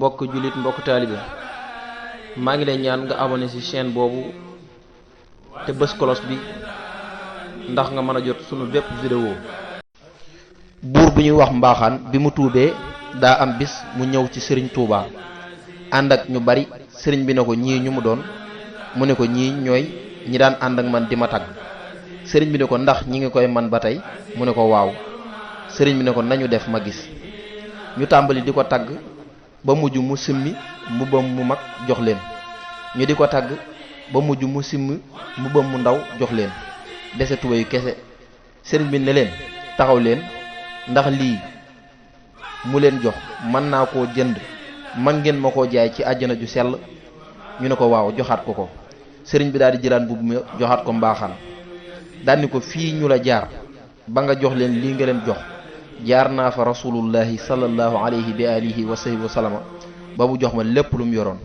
mbokk julit mbokk taalibe maa ngi lay ñaan nga abonné ci chaîne boobu te bës cloche bi ndax nga mën a jot sunu bépp vidéo. buur bu ñuy wax mbaaxaan bi mu tuubee daa am bis mu ñëw ci sëriñ Touba ànd ak ñu bari. sëriñ bi ne ko ñii ñu mu doon mu ne ko ñii ñooy ñi daan ànd ak man di ma tagg. sëriñ bi ne ko ndax ñi ngi koy man ba tey mu ne ko waaw. sëriñ bi ne ko nañu def ma gis. ñu tàmbali di ko tagg ba mujj mu simmi mbubbam mu mag jox leen. ñu di ko tagg ba mujj mu simmi mbubbam mu ndaw jox leen dese tubayu kese. sëriñ bi ne leen taxaw leen ndax lii mu leen jox mën naa koo jënd man ngeen ma koo jaay ci àjjana ju sell. ñu ne ko waaw joxaat ko ko. sëriñ bi daal di jëlaat mbubb mi joxaat ko mbaaxaan daal ni ko fii ñu la jaar ba nga jox leen lii nga leen jox jaar naa fa rasulullahi sallallahu alayhi bi alihi wa sahbihi wa sallama ba mu jox ma lépp lu mu yoroon.